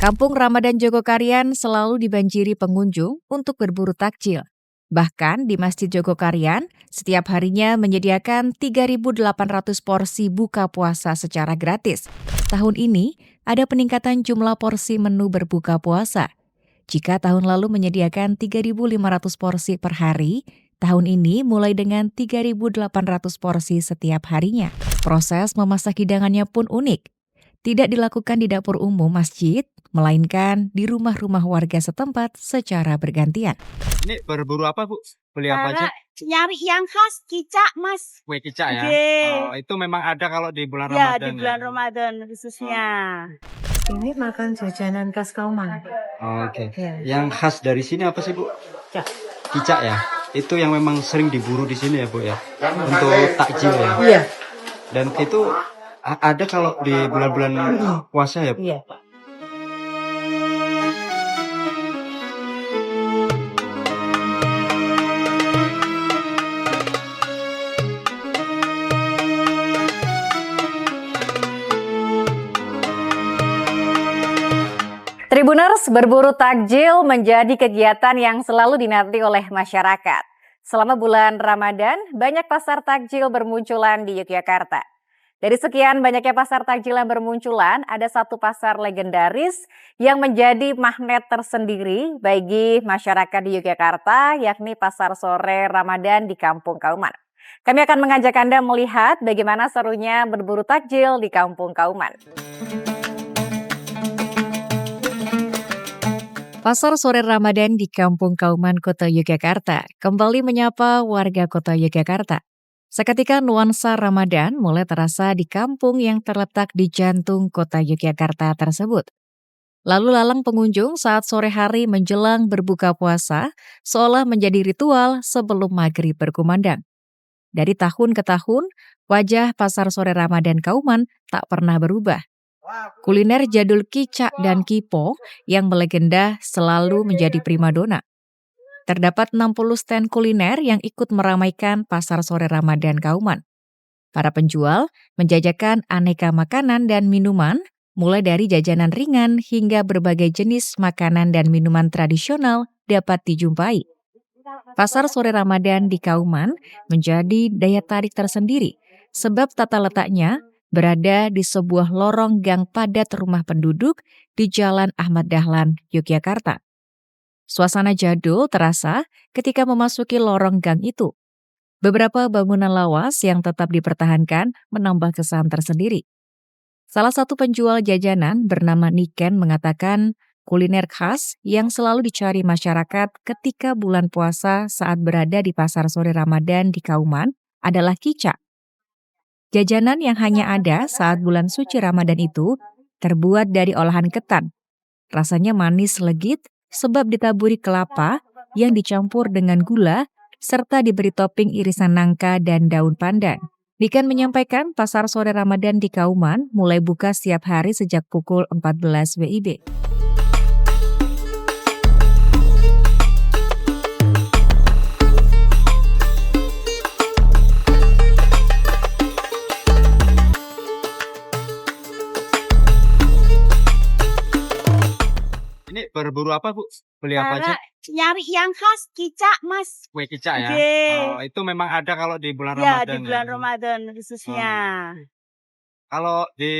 Kampung Ramadan Jogokarian selalu dibanjiri pengunjung untuk berburu takjil. Bahkan di Masjid Jogokarian, setiap harinya menyediakan 3.800 porsi buka puasa secara gratis. Tahun ini, ada peningkatan jumlah porsi menu berbuka puasa. Jika tahun lalu menyediakan 3.500 porsi per hari, tahun ini mulai dengan 3.800 porsi setiap harinya. Proses memasak hidangannya pun unik. Tidak dilakukan di dapur umum masjid, melainkan di rumah-rumah warga setempat secara bergantian. Ini berburu apa, Bu? Beli apa aja? Nyari yang khas kicak, Mas. Kue kicak ya? Oke. Oh, itu memang ada kalau di bulan Ya, Ramadan di bulan Ramadan khususnya. Ini makan jajanan khas Kauman. Oh, oke. Ya. Yang khas dari sini apa sih, Bu? Kicak. Kicak ya? Itu yang memang sering diburu di sini ya, Bu ya? Untuk takjil ya? Iya. Dan itu ada kalau di bulan-bulan puasa ya, Bu? Iya. Tribuners, berburu takjil menjadi kegiatan yang selalu dinanti oleh masyarakat. Selama bulan Ramadan, banyak pasar takjil bermunculan di Yogyakarta. Dari sekian banyaknya pasar takjil yang bermunculan, ada satu pasar legendaris yang menjadi magnet tersendiri bagi masyarakat di Yogyakarta, yakni Pasar Sore Ramadan di Kampung Kauman. Kami akan mengajak Anda melihat bagaimana serunya berburu takjil di Kampung Kauman. Pasar Sore Ramadan di Kampung Kauman, Kota Yogyakarta, kembali menyapa warga Kota Yogyakarta. Seketika nuansa Ramadan mulai terasa di kampung yang terletak di jantung Kota Yogyakarta tersebut. Lalu lalang pengunjung saat sore hari menjelang berbuka puasa seolah menjadi ritual sebelum maghrib berkumandang. Dari tahun ke tahun, wajah Pasar Sore Ramadan Kauman tak pernah berubah. Kuliner jadul kicak dan kipo yang melegenda selalu menjadi primadona. Terdapat 60 stand kuliner yang ikut meramaikan Pasar Sore Ramadan Kauman. Para penjual menjajakan aneka makanan dan minuman, mulai dari jajanan ringan hingga berbagai jenis makanan dan minuman tradisional dapat dijumpai. Pasar Sore Ramadan di Kauman menjadi daya tarik tersendiri, sebab tata letaknya berada di sebuah lorong gang padat rumah penduduk di Jalan Ahmad Dahlan, Yogyakarta. Suasana jadul terasa ketika memasuki lorong gang itu. Beberapa bangunan lawas yang tetap dipertahankan menambah kesan tersendiri. Salah satu penjual jajanan bernama Niken mengatakan kuliner khas yang selalu dicari masyarakat ketika bulan puasa saat berada di Pasar Sore Ramadan di Kauman adalah kicak. Jajanan yang hanya ada saat bulan suci Ramadan itu terbuat dari olahan ketan. Rasanya manis legit sebab ditaburi kelapa yang dicampur dengan gula serta diberi topping irisan nangka dan daun pandan. Niken menyampaikan Pasar Sore Ramadan di Kauman mulai buka setiap hari sejak pukul 14 WIB. Ini berburu apa, Bu? Beli apa aja? Nyari yang khas kicak, Mas. Kue kicak ya? Oke. Oh, itu memang ada kalau di bulan Ya, Ramadan di bulan ya? Ramadan khususnya. Kalau di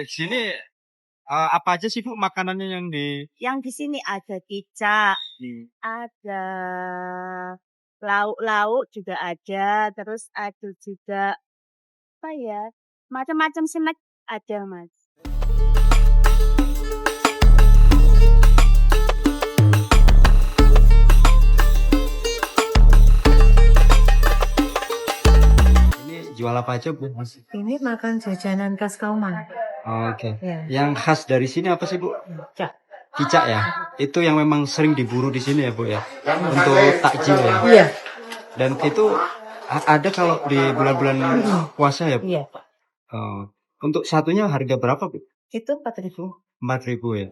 sini apa aja sih, Bu, makanannya yang di Yang di sini ada kicak, ada lauk-lauk juga ada, terus ada juga apa ya? Macam-macam snack ada, Mas. ini jual apa aja, Bu? Ini makan jajanan khas Kauman. Oh, oke. Ya. Yang khas dari sini apa sih, Bu? Kicak. Kicak ya? Itu yang memang sering diburu di sini ya, Bu ya? Untuk takjil ya? Iya. Dan itu ada kalau di bulan-bulan puasa ya, Bu? Iya. Oh. Untuk satunya harga berapa, Bu? Itu 4.000. 4.000 ya?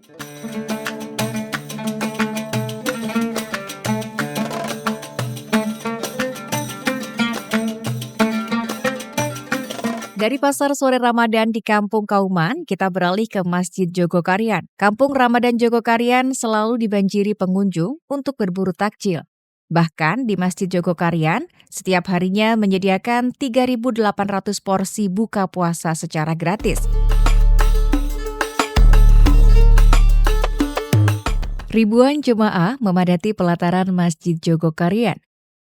Dari pasar sore Ramadan di Kampung Kauman, kita beralih ke Masjid Jogokarian. Kampung Ramadan Jogokarian selalu dibanjiri pengunjung untuk berburu takjil. Bahkan di Masjid Jogokarian, setiap harinya menyediakan 3.800 porsi buka puasa secara gratis. Ribuan jemaah memadati pelataran Masjid Jogokarian.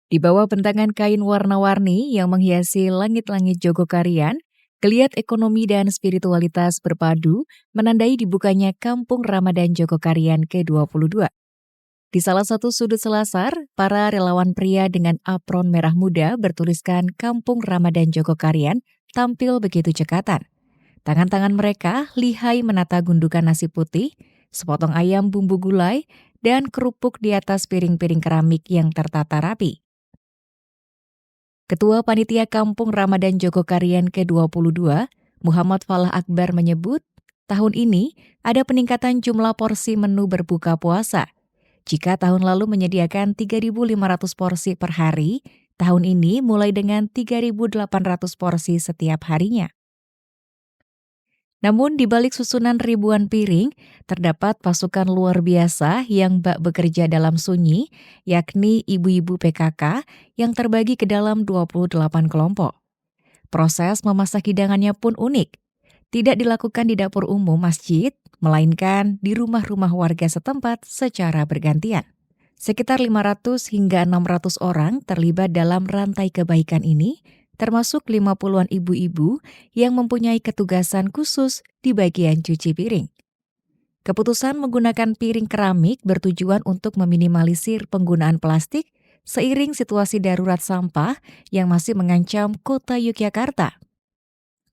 Di bawah bentangan kain warna-warni yang menghiasi langit-langit Jogokarian, geliat ekonomi dan spiritualitas berpadu menandai dibukanya Kampung Ramadan Jogokarian ke-22. Di salah satu sudut selasar, para relawan pria dengan apron merah muda bertuliskan Kampung Ramadan Jogokarian tampil begitu cekatan. Tangan-tangan mereka lihai menata gundukan nasi putih, sepotong ayam bumbu gulai, dan kerupuk di atas piring-piring keramik yang tertata rapi. Ketua Panitia Kampung Ramadan Jogokarian ke-22, Muhammad Falah Akbar menyebut, tahun ini ada peningkatan jumlah porsi menu berbuka puasa. Jika tahun lalu menyediakan 3.500 porsi per hari, tahun ini mulai dengan 3.800 porsi setiap harinya. Namun di balik susunan ribuan piring, terdapat pasukan luar biasa yang bak bekerja dalam sunyi, yakni ibu-ibu PKK yang terbagi ke dalam 28 kelompok. Proses memasak hidangannya pun unik. Tidak dilakukan di dapur umum masjid, melainkan di rumah-rumah warga setempat secara bergantian. Sekitar 500 hingga 600 orang terlibat dalam rantai kebaikan ini, termasuk 50-an ibu-ibu yang mempunyai ketugasan khusus di bagian cuci piring. Keputusan menggunakan piring keramik bertujuan untuk meminimalisir penggunaan plastik seiring situasi darurat sampah yang masih mengancam kota Yogyakarta.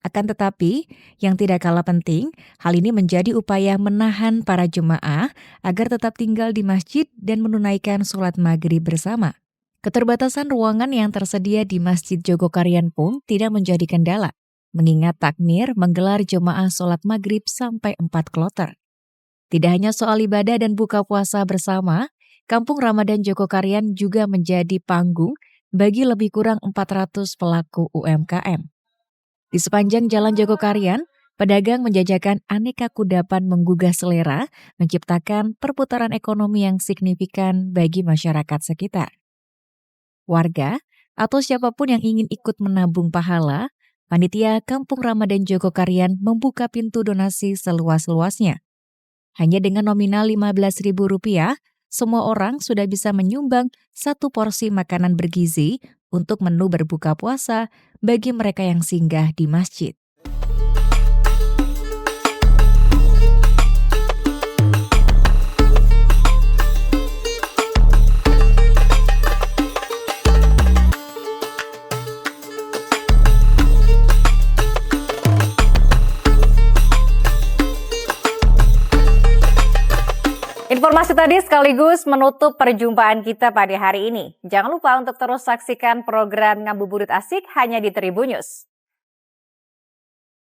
Akan tetapi, yang tidak kalah penting, hal ini menjadi upaya menahan para jemaah agar tetap tinggal di masjid dan menunaikan sholat maghrib bersama. Keterbatasan ruangan yang tersedia di Masjid Jogokarian pun tidak menjadi kendala, mengingat takmir menggelar jemaah sholat maghrib sampai 4 kloter. Tidak hanya soal ibadah dan buka puasa bersama, Kampung Ramadan Jogokarian juga menjadi panggung bagi lebih kurang 400 pelaku UMKM. Di sepanjang Jalan Jogokarian, pedagang menjajakan aneka kudapan menggugah selera, menciptakan perputaran ekonomi yang signifikan bagi masyarakat sekitar. Warga atau siapapun yang ingin ikut menabung pahala, Panitia Kampung Ramadan Jogokarian membuka pintu donasi seluas-luasnya. Hanya dengan nominal Rp15.000, semua orang sudah bisa menyumbang 1 porsi makanan bergizi untuk menu berbuka puasa bagi mereka yang singgah di masjid. Informasi tadi sekaligus menutup perjumpaan kita pada hari ini. Jangan lupa untuk terus saksikan program Ngabuburit Asik hanya di Tribun News.